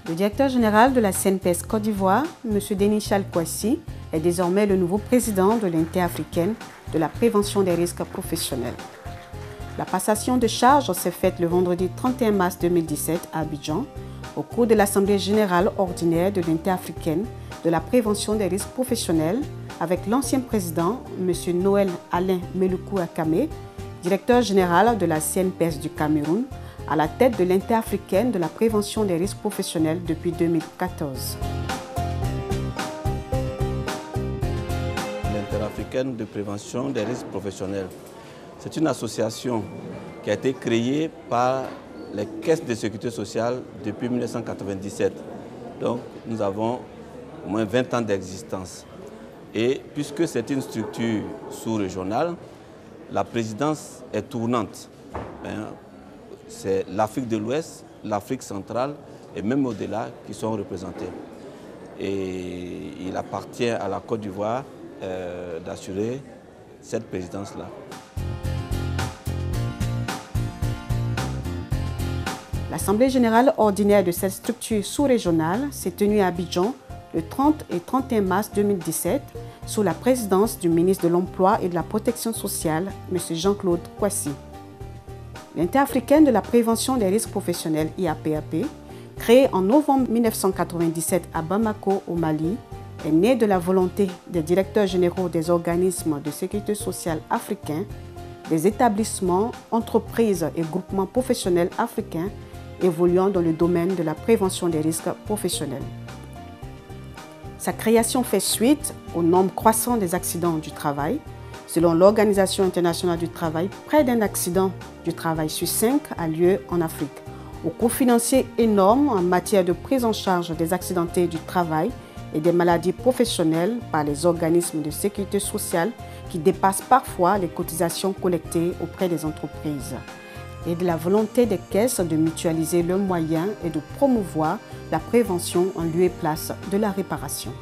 Le directeur général de la CNPS Côte d'Ivoire, M. Dénichal Kouassi, est désormais le nouveau président de l'Interafricaine de la prévention des risques professionnels. La passation de charges s'est faite le vendredi 31 mars 2017 à Abidjan, au cours de l'Assemblée générale ordinaire de l'Interafricaine de la prévention des risques professionnels, avec l'ancien président, M. Noël Alain Meluku Akame, directeur général de la CNPS du Cameroun, à la tête de l'Interafricaine de la prévention des risques professionnels depuis 2014. L'Interafricaine de prévention des risques professionnels, c'est une association qui a été créée par les caisses de sécurité sociale depuis 1997. Donc nous avons au moins 20 ans d'existence. Et puisque c'est une structure sous-régionale, la présidence est tournante. C'est l'Afrique de l'Ouest, l'Afrique centrale et même au-delà qui sont représentés. Et il appartient à la Côte d'Ivoire d'assurer cette présidence-là. L'Assemblée générale ordinaire de cette structure sous-régionale s'est tenue à Abidjan le 30 et 31 mars 2017 sous la présidence du ministre de l'Emploi et de la Protection sociale, M. Jean-Claude Kouassi. L'Interafricaine de la prévention des risques professionnels, IAPAP, créée en novembre 1997 à Bamako, au Mali, est née de la volonté des directeurs généraux des organismes de sécurité sociale africains, des établissements, entreprises et groupements professionnels africains évoluant dans le domaine de la prévention des risques professionnels. Sa création fait suite au nombre croissant des accidents du travail. Selon l'Organisation internationale du travail, près d'un accident du travail sur 5 a lieu en Afrique. Au coût financier énorme en matière de prise en charge des accidentés du travail et des maladies professionnelles par les organismes de sécurité sociale qui dépassent parfois les cotisations collectées auprès des entreprises. Et de la volonté des caisses de mutualiser leurs moyens et de promouvoir la prévention en lieu et place de la réparation.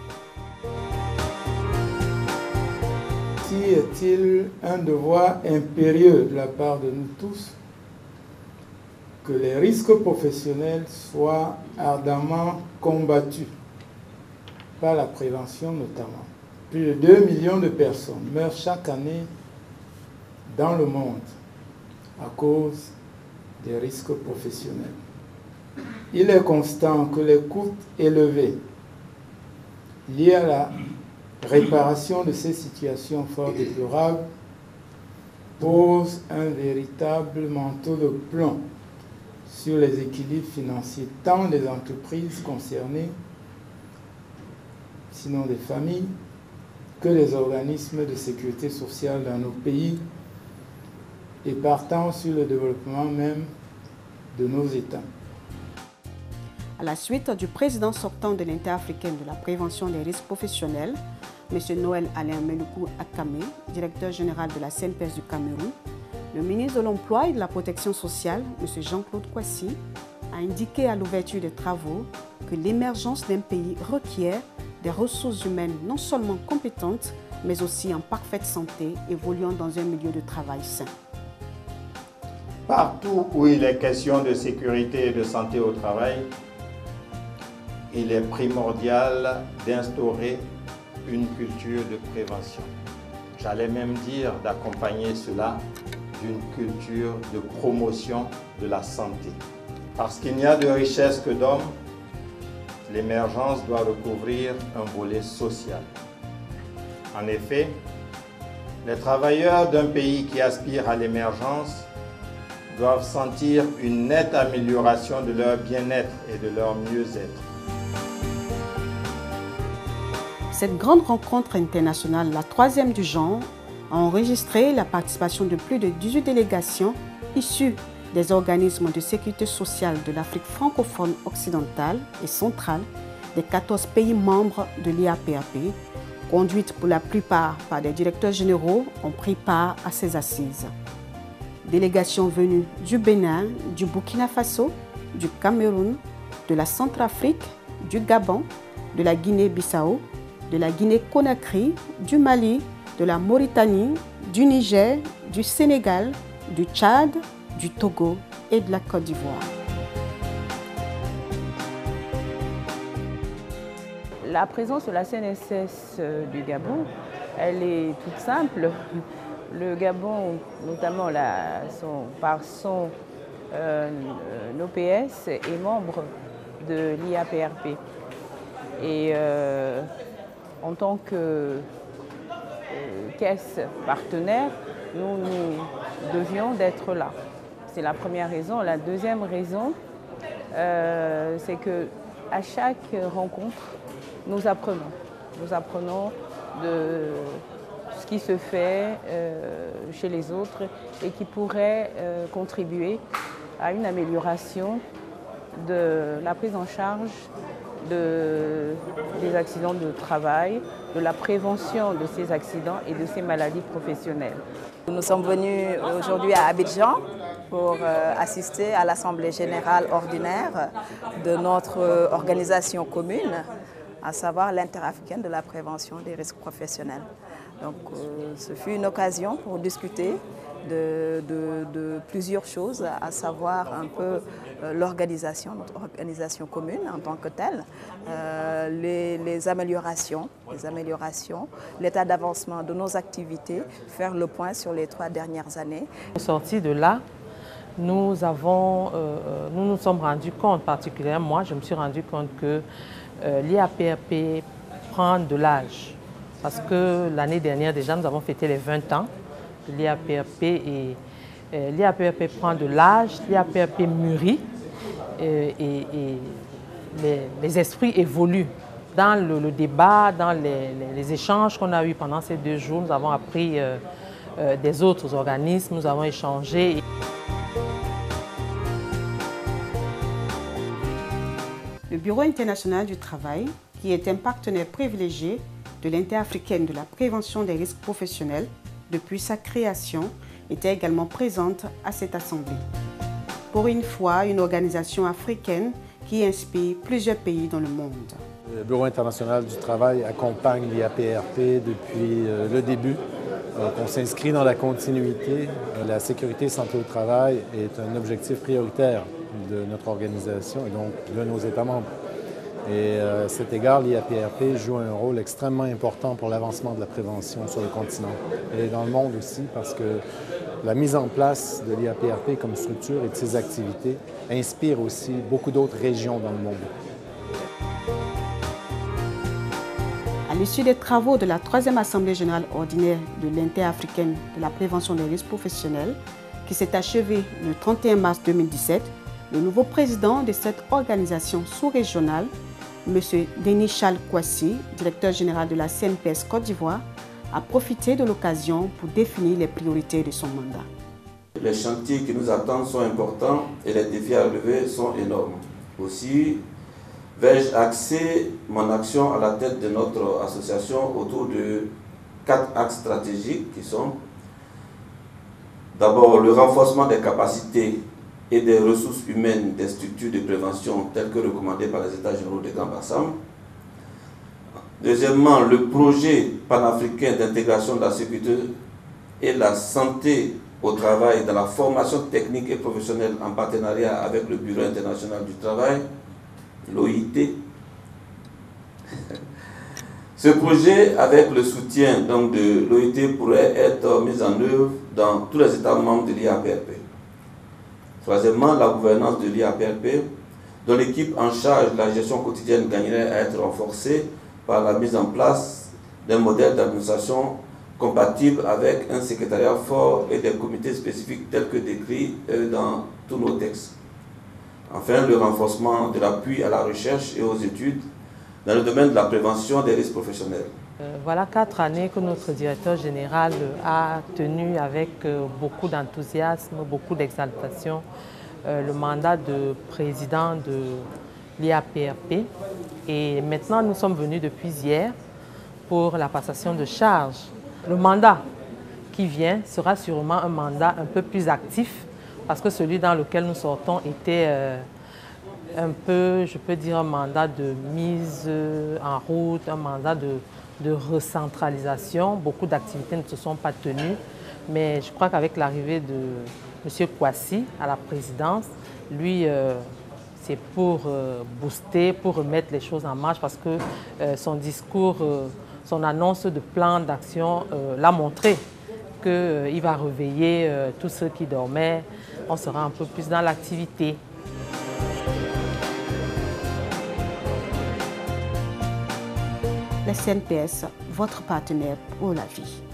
Est-il un devoir impérieux de la part de nous tous que les risques professionnels soient ardemment combattus par la prévention notamment. Plus de 2 millions de personnes meurent chaque année dans le monde à cause des risques professionnels. Il est constant que les coûts élevés liés à la réparation de ces situations fort déplorables pose un véritable manteau de plomb sur les équilibres financiers tant des entreprises concernées, sinon des familles, que des organismes de sécurité sociale dans nos pays et partant sur le développement même de nos États. À la suite du président sortant de l'Interafricaine de la prévention des risques professionnels, M. Noël Alain Meluku Akame, directeur général de la CNPS du Cameroun, le ministre de l'Emploi et de la Protection sociale, M. Jean-Claude Kouassi, a indiqué à l'ouverture des travaux que l'émergence d'un pays requiert des ressources humaines non seulement compétentes, mais aussi en parfaite santé, évoluant dans un milieu de travail sain. Partout où il est question de sécurité et de santé au travail, il est primordial d'instaurer une culture de prévention. J'allais même dire d'accompagner cela d'une culture de promotion de la santé. Parce qu'il n'y a de richesse que d'hommes, l'émergence doit recouvrir un volet social. En effet, les travailleurs d'un pays qui aspire à l'émergence doivent sentir une nette amélioration de leur bien-être et de leur mieux-être. Cette grande rencontre internationale, la troisième du genre, a enregistré la participation de plus de 18 délégations issues des organismes de sécurité sociale de l'Afrique francophone occidentale et centrale, des 14 pays membres de l'IAPAP, conduites pour la plupart par des directeurs généraux, ont pris part à ces assises. Délégations venues du Bénin, du Burkina Faso, du Cameroun, de la Centrafrique, du Gabon, de la Guinée-Bissau, de la Guinée-Conakry, du Mali, de la Mauritanie, du Niger, du Sénégal, du Tchad, du Togo et de la Côte d'Ivoire. La présence de la CNSS du Gabon, elle est toute simple. Le Gabon, notamment par son OPS, est membre de l'IAPRP. Et en tant que caisse partenaire, nous devions d'être là. C'est la première raison. La deuxième raison, c'est qu'à chaque rencontre, nous apprenons. Nous apprenons de ce qui se fait chez les autres et qui pourrait contribuer à une amélioration de la prise en charge des accidents de travail, de la prévention de ces accidents et de ces maladies professionnelles. Nous sommes venus aujourd'hui à Abidjan pour assister à l'Assemblée générale ordinaire de notre organisation commune, à savoir l'Interafricaine de la prévention des risques professionnels. Donc, ce fut une occasion pour discuter de plusieurs choses, à savoir un peu l'organisation, notre organisation commune en tant que telle, les améliorations, l'état d'avancement de nos activités, faire le point sur les 3 dernières années. Sorti de là, nous nous sommes rendus compte, particulièrement moi, je me suis rendu compte que l'IAPRP prend de l'âge. Parce que l'année dernière, déjà, nous avons fêté les 20 ans de l'IAPRP et l'IAPRP prend de l'âge, l'IAPRP mûrit et les esprits évoluent. Dans le débat, dans les échanges qu'on a eus pendant ces 2 jours, nous avons appris des autres organismes, nous avons échangé. Le Bureau international du travail, qui est un partenaire privilégié de l'Interafricaine de la prévention des risques professionnels depuis sa création, était également présente à cette assemblée. Pour une fois, une organisation africaine qui inspire plusieurs pays dans le monde. Le Bureau international du travail accompagne l'IAPRP depuis le début. On s'inscrit dans la continuité. La sécurité et santé au travail est un objectif prioritaire de notre organisation et donc de nos États membres. Et à cet égard, l'IAPRP joue un rôle extrêmement important pour l'avancement de la prévention sur le continent et dans le monde aussi, parce que la mise en place de l'IAPRP comme structure et de ses activités inspire aussi beaucoup d'autres régions dans le monde. À l'issue des travaux de la 3e Assemblée générale ordinaire de l'Interafricaine de la prévention des risques professionnels, qui s'est achevée le 31 mars 2017, le nouveau président de cette organisation sous-régionale, M. Denis Charles Kwasi, directeur général de la CNPS Côte d'Ivoire, a profité de l'occasion pour définir les priorités de son mandat. Les chantiers qui nous attendent sont importants et les défis à relever sont énormes. Aussi, vais-je axer mon action à la tête de notre association autour de 4 axes stratégiques qui sont d'abord le renforcement des capacités et des ressources humaines des structures de prévention telles que recommandées par les États généraux de Grand Bassam. Deuxièmement, le projet panafricain d'intégration de la sécurité et la santé au travail dans la formation technique et professionnelle en partenariat avec le Bureau international du travail, l'OIT. Ce projet, avec le soutien donc, de l'OIT, pourrait être mis en œuvre dans tous les États membres de l'IAPRP. Troisièmement, la gouvernance de l'IAPRP, dont l'équipe en charge de la gestion quotidienne gagnerait à être renforcée par la mise en place d'un modèle d'administration compatible avec un secrétariat fort et des comités spécifiques tels que décrits dans tous nos textes. Enfin, le renforcement de l'appui à la recherche et aux études dans le domaine de la prévention des risques professionnels. Voilà 4 années que notre directeur général a tenu avec beaucoup d'enthousiasme, beaucoup d'exaltation le mandat de président de l'IAPRP. Et maintenant, nous sommes venus depuis hier pour la passation de charge. Le mandat qui vient sera sûrement un mandat un peu plus actif parce que celui dans lequel nous sortons était un peu, je peux dire, un mandat de mise en route, un mandat de recentralisation. Beaucoup d'activités ne se sont pas tenues, mais je crois qu'avec l'arrivée de M. Kwasi à la présidence, lui c'est pour booster, pour remettre les choses en marche parce que son discours, son annonce de plan d'action l'a montré qu'il va réveiller tous ceux qui dormaient. On sera un peu plus dans l'activité. La CNPS, votre partenaire pour la vie.